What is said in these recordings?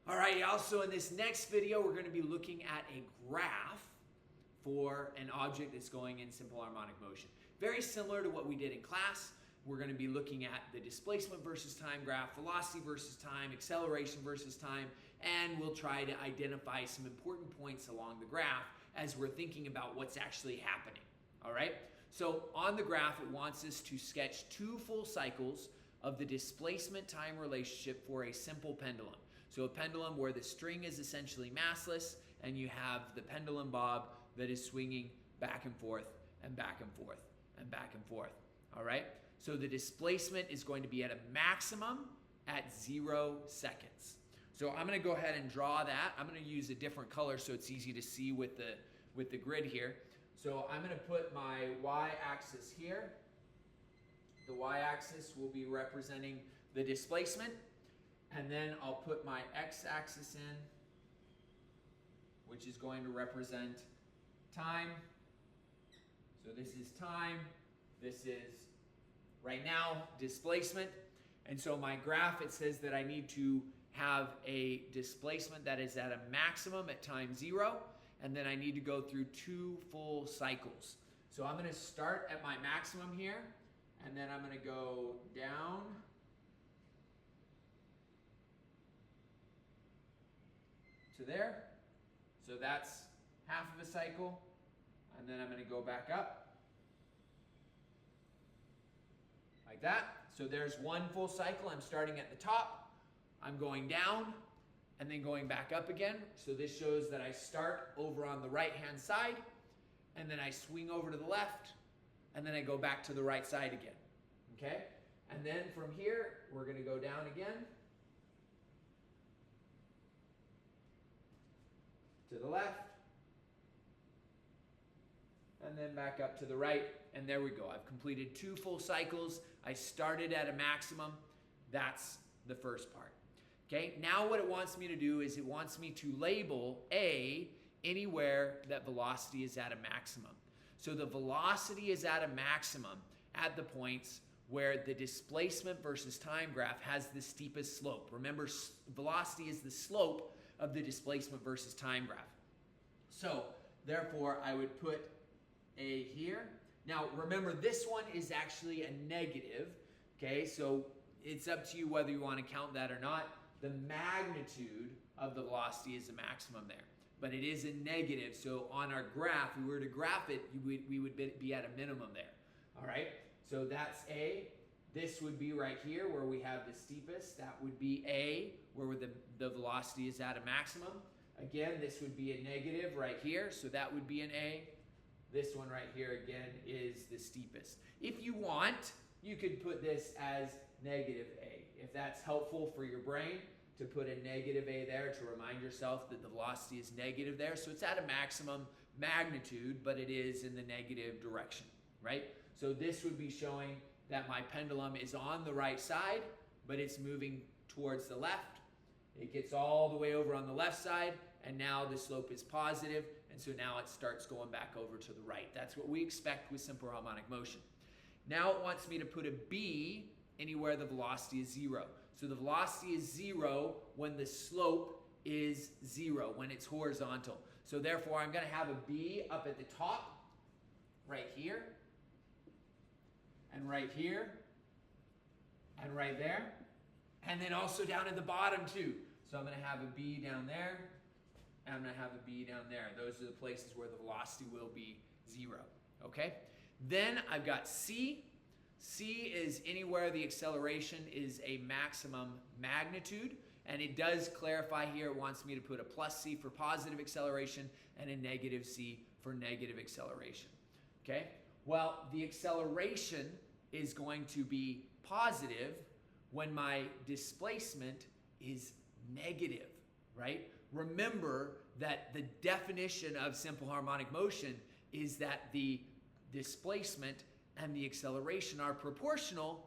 All right, y'all, so in this next video, we're gonna be looking at a graph for an object that's going in simple harmonic motion. Very similar to what we did in class. We're gonna be looking at the displacement versus time graph, velocity versus time, acceleration versus time, and we'll try to identify some important points along the graph as we're thinking about what's actually happening, all right? So on the graph, it wants us to sketch 2 full cycles of the displacement time relationship for a simple pendulum. So a pendulum where the string is essentially massless and you have the pendulum bob that is swinging back and forth and back and forth and back and forth, all right? So the displacement is going to be at a maximum at 0 seconds. So I'm gonna go ahead and draw that. I'm gonna use a different color so it's easy to see with the grid here. So I'm gonna put my y-axis here. The y-axis will be representing the displacement, and then I'll put my x-axis in, which is going to represent time. So this is time, this is right now displacement. And so my graph, it says that I need to have a displacement that is at a maximum at time 0, and then I need to go through 2 full cycles. So I'm gonna start at my maximum here, and then I'm gonna go down to there. So that's half of a cycle, and then I'm gonna go back up like that. So there's 1 full cycle. I'm starting at the top, I'm going down, and then going back up again. So this shows that I start over on the right-hand side, and then I swing over to the left, and then I go back to the right side again, okay? And then from here, we're gonna go down again, to the left, and then back up to the right, and there we go. I've completed 2 full cycles. I started at a maximum. That's the first part. Okay, now what it wants me to do is it wants me to label A anywhere that velocity is at a maximum. So the velocity is at a maximum at the points where the displacement versus time graph has the steepest slope. Remember, velocity is the slope of the displacement versus time graph. So therefore, I would put A here. Now remember, this one is actually a negative, okay? So it's up to you whether you want to count that or not. The magnitude of the velocity is the maximum there, but it is a negative. So on our graph, if we were to graph it, we would be at a minimum there, all right? So that's A. This would be right here where we have the steepest. That would be A, where the velocity is at a maximum. Again, this would be a negative right here, so that would be an A. This one right here, again, is the steepest. If you want, you could put this as negative A. If that's helpful for your brain, to put a negative A there to remind yourself that the velocity is negative there. So it's at a maximum magnitude, but it is in the negative direction, right? So this would be showing that my pendulum is on the right side, but it's moving towards the left. It gets all the way over on the left side, and now the slope is positive, and so now it starts going back over to the right. That's what we expect with simple harmonic motion. Now it wants me to put a B anywhere the velocity is 0. So the velocity is 0 when the slope is 0, when it's horizontal. So therefore, I'm gonna have a B up at the top, right here, and right here, and right there, and then also down at the bottom too. So I'm gonna have a B down there, and I'm gonna have a B down there. Those are the places where the velocity will be 0, okay? Then I've got C. C is anywhere the acceleration is a maximum magnitude, and it does clarify here, it wants me to put a plus C for positive acceleration and a negative C for negative acceleration, okay? Well, the acceleration is going to be positive when my displacement is negative, right? Remember that the definition of simple harmonic motion is that the displacement and the acceleration are proportional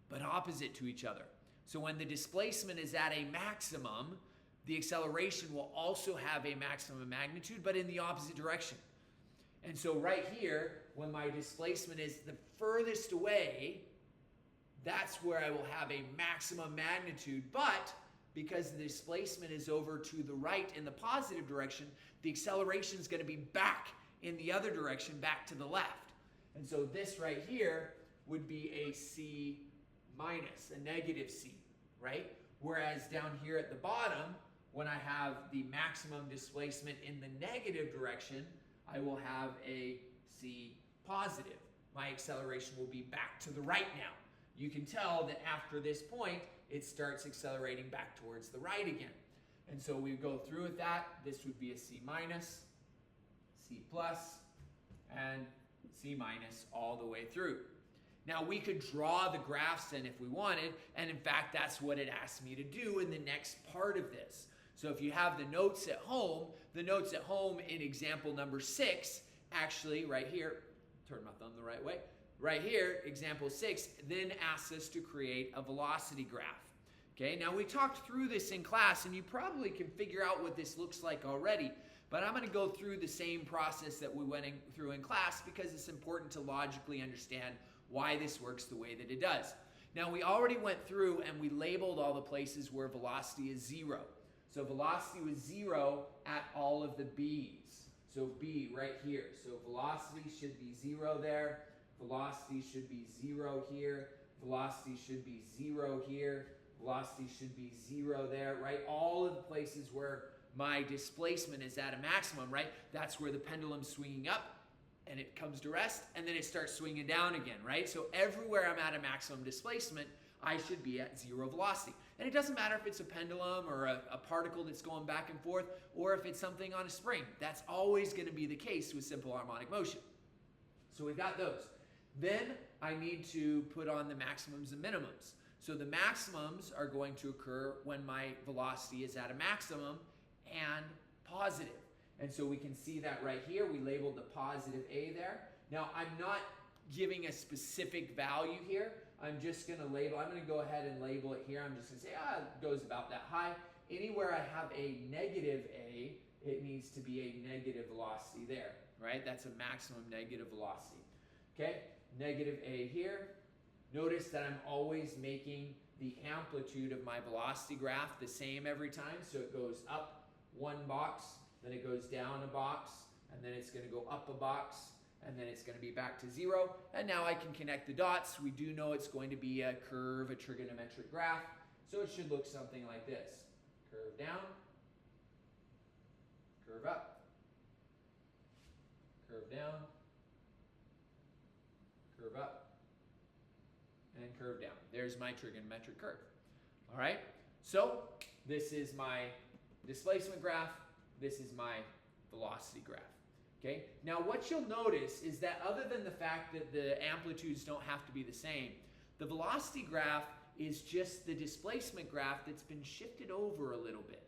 but opposite to each other. So when the displacement is at a maximum, the acceleration will also have a maximum magnitude but in the opposite direction. And so right here, when my displacement is the furthest away, that's where I will have a maximum magnitude, but because the displacement is over to the right in the positive direction, the acceleration is going to be back in the other direction, back to the left. And so this right here would be a C minus, a negative C, right? Whereas down here at the bottom, when I have the maximum displacement in the negative direction, I will have a C positive. My acceleration will be back to the right now. You can tell that after this point, it starts accelerating back towards the right again. And so we go through with that. This would be a C minus, C plus, and C minus all the way through. Now we could draw the graphs then if we wanted, and in fact that's what it asked me to do in the next part of this. So if you have the notes at home in example number 6, actually right here, turn my thumb the right way, right here, example 6, then asks us to create a velocity graph. Okay, now we talked through this in class and you probably can figure out what this looks like already, but I'm going to go through the same process that we went through in class because it's important to logically understand why this works the way that it does. Now we already went through and we labeled all the places where velocity is 0. So velocity was 0 at all of the B's. So B right here. So velocity should be 0 there. Velocity should be 0 here. Velocity should be 0 here. Velocity should be 0 there, right? All of the places where my displacement is at a maximum, right? That's where the pendulum's swinging up and it comes to rest and then it starts swinging down again, right? So everywhere I'm at a maximum displacement, I should be at 0 velocity. And it doesn't matter if it's a pendulum or a particle that's going back and forth or if it's something on a spring. That's always going to be the case with simple harmonic motion. So we've got those. Then I need to put on the maximums and minimums. So the maximums are going to occur when my velocity is at a maximum and positive. And so we can see that right here. We labeled the positive A there. Now I'm not giving a specific value here. I'm just going to label, I'm going to go ahead and label it here. I'm just going to say, it goes about that high. Anywhere I have a negative A, it needs to be a negative velocity there, right? That's a maximum negative velocity. Okay, negative A here. Notice that I'm always making the amplitude of my velocity graph the same every time. So it goes up one box, then it goes down a box, and then it's going to go up a box, and then it's going to be back to 0. And now I can connect the dots. We do know it's going to be a curve, a trigonometric graph. So it should look something like this. Curve down, curve up, curve down, curve up, and curve down. There's my trigonometric curve. All right? So this is my displacement graph. This is my velocity graph. Okay? Now what you'll notice is that other than the fact that the amplitudes don't have to be the same, the velocity graph is just the displacement graph that's been shifted over a little bit.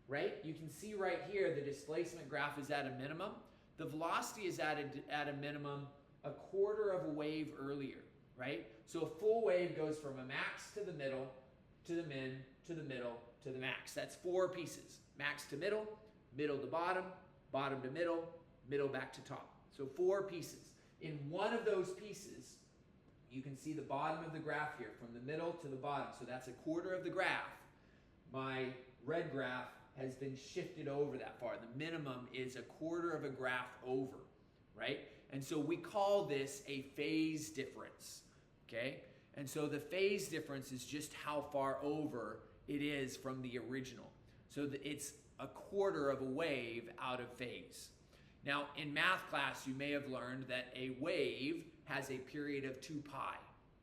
Right? You can see right here the displacement graph is at a minimum. The velocity is at a minimum a quarter of a wave earlier. Right? So a full wave goes from a max to the middle, to the min, to the middle, to the max. That's 4 pieces. Max to middle, middle to bottom, bottom to middle, middle back to top. So 4 pieces. In one of those pieces, you can see the bottom of the graph here, from the middle to the bottom. So that's a quarter of the graph. My red graph has been shifted over that far. The minimum is a quarter of a graph over, right? And so we call this a phase difference, okay? And so the phase difference is just how far over it is from the original. So it's a quarter of a wave out of phase. Now, in math class, you may have learned that a wave has a period of 2 pi,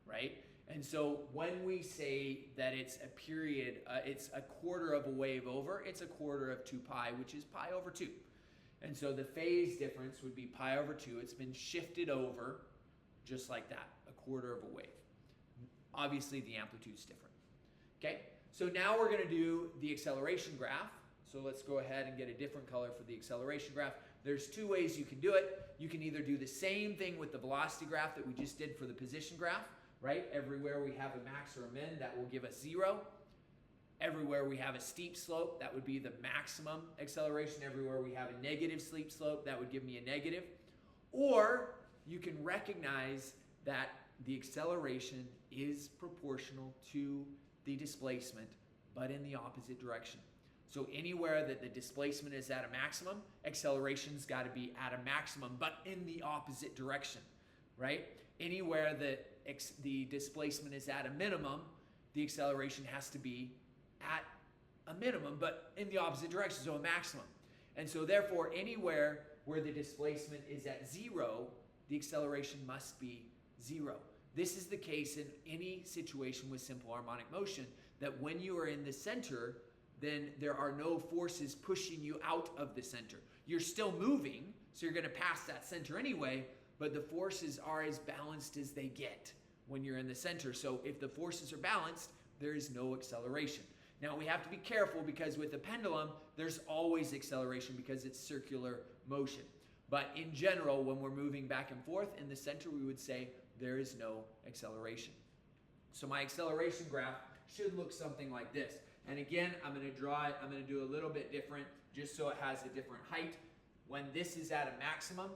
right? And so when we say that it's a period, it's a quarter of a wave over, it's a quarter of 2 pi, which is pi over 2. And so the phase difference would be pi over 2. It's been shifted over just like that, a quarter of a wave. Obviously, the amplitude's different. Okay, so now we're going to do the acceleration graph. So let's go ahead and get a different color for the acceleration graph. There's 2 ways you can do it. You can either do the same thing with the velocity graph that we just did for the position graph, right? Everywhere we have a max or a min, that will give us 0. Everywhere we have a steep slope, that would be the maximum acceleration. Everywhere we have a negative steep slope, that would give me a negative. Or you can recognize that the acceleration is proportional to the displacement but in the opposite direction. So anywhere that the displacement is at a maximum, acceleration's got to be at a maximum, but in the opposite direction, right? Anywhere that the displacement is at a minimum, the acceleration has to be at a minimum, but in the opposite direction, so a maximum. And so therefore, anywhere where the displacement is at 0, the acceleration must be 0. This is the case in any situation with simple harmonic motion, that when you are in the center, then there are no forces pushing you out of the center. You're still moving, so you're going to pass that center anyway, but the forces are as balanced as they get when you're in the center. So if the forces are balanced, there is no acceleration. Now we have to be careful because with the pendulum, there's always acceleration because it's circular motion. But in general, when we're moving back and forth in the center, we would say there is no acceleration. So my acceleration graph should look something like this. And again, I'm going to draw it, I'm going to do a little bit different just so it has a different height. When this is at a maximum,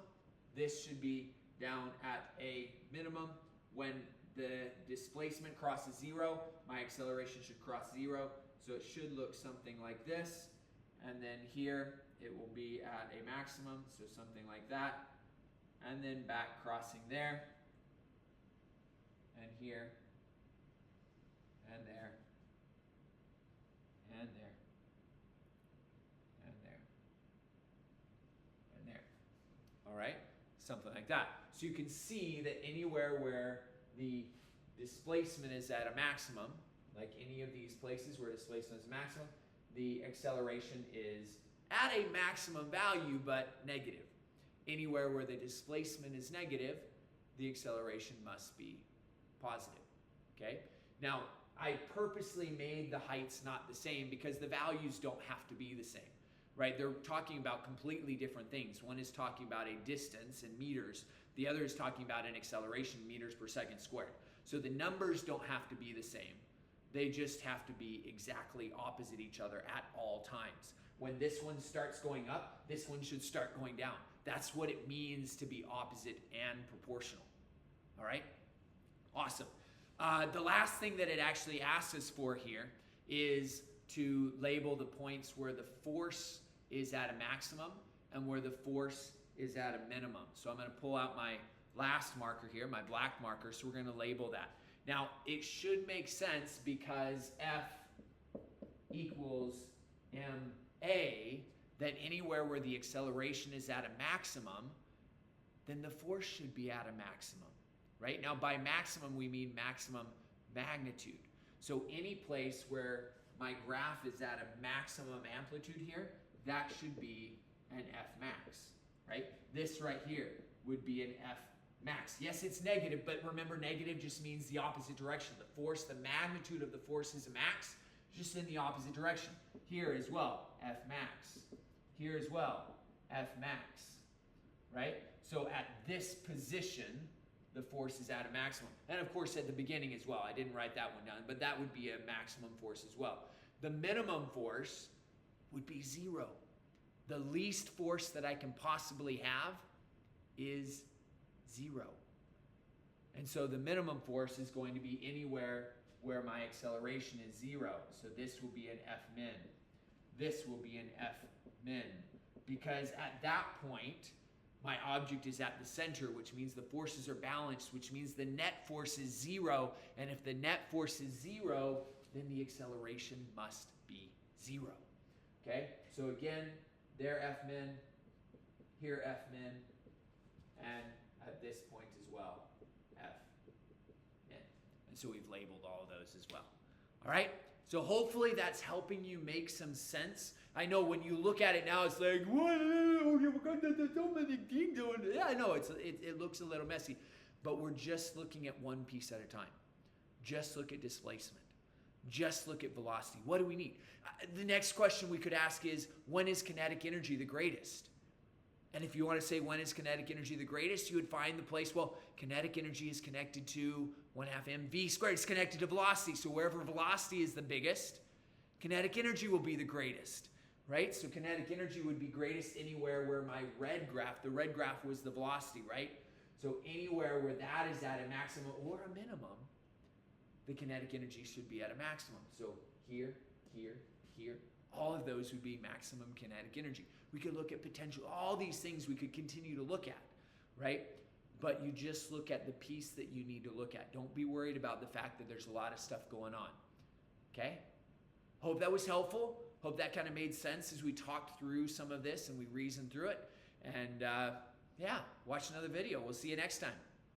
this should be down at a minimum. When the displacement crosses 0, my acceleration should cross 0. So it should look something like this. And then here it will be at a maximum, so something like that. And then back crossing there. And here. And there. And there. And there. And there. All right? Something like that. So you can see that anywhere where the displacement is at a maximum, like any of these places where displacement is maximum, the acceleration is at a maximum value but negative. Anywhere where the displacement is negative, the acceleration must be positive. Okay? Now, I purposely made the heights not the same because the values don't have to be the same, right? They're talking about completely different things. One is talking about a distance in meters. The other is talking about an acceleration meters per second squared. So the numbers don't have to be the same. They just have to be exactly opposite each other at all times. When this one starts going up, this one should start going down. That's what it means to be opposite and proportional. All right? Awesome. The last thing that it actually asks us for here is to label the points where the force is at a maximum and where the force is at a minimum. So I'm going to pull out my last marker here, my black marker, so we're going to label that. Now, it should make sense because F equals ma, that anywhere where the acceleration is at a maximum, then the force should be at a maximum, right? Now, by maximum, we mean maximum magnitude. So any place where my graph is at a maximum amplitude here, that should be an F max, right? This right here would be an F max. Yes, it's negative, but remember, negative just means the opposite direction. The force, the magnitude of the force is a max, just in the opposite direction. Here as well, F max. Here as well, F max, right? So at this position, the force is at a maximum. And of course at the beginning as well. I didn't write that one down, but that would be a maximum force as well. The minimum force would be 0. The least force that I can possibly have is 0. And so the minimum force is going to be anywhere where my acceleration is 0. So this will be an F min. This will be an F min. Because at that point, my object is at the center, which means the forces are balanced, which means the net force is 0. And if the net force is 0, then the acceleration must be 0. Okay? So again, there F min, here F min, and at this point as well, F min. And so we've labeled all of those as well. All right? So hopefully that's helping you make some sense. I know when you look at it now, it's like, what? There's so many things doing. Yeah, I know, it looks a little messy. But we're just looking at one piece at a time. Just look at displacement. Just look at velocity. What do we need? The next question we could ask is, when is kinetic energy the greatest? And if you want to say when is kinetic energy the greatest, you would find the place, well, kinetic energy is connected to 1/2 mv squared. It's connected to velocity. So wherever velocity is the biggest, kinetic energy will be the greatest, right? So kinetic energy would be greatest anywhere where my red graph, the red graph was the velocity, right? So anywhere where that is at a maximum or a minimum, the kinetic energy should be at a maximum. So here, here, here. All of those would be maximum kinetic energy. We could look at potential, all these things we could continue to look at, right? But you just look at the piece that you need to look at. Don't be worried about the fact that there's a lot of stuff going on, okay? Hope that was helpful. Hope that kind of made sense as we talked through some of this and we reasoned through it. And yeah, watch another video. We'll see you next time.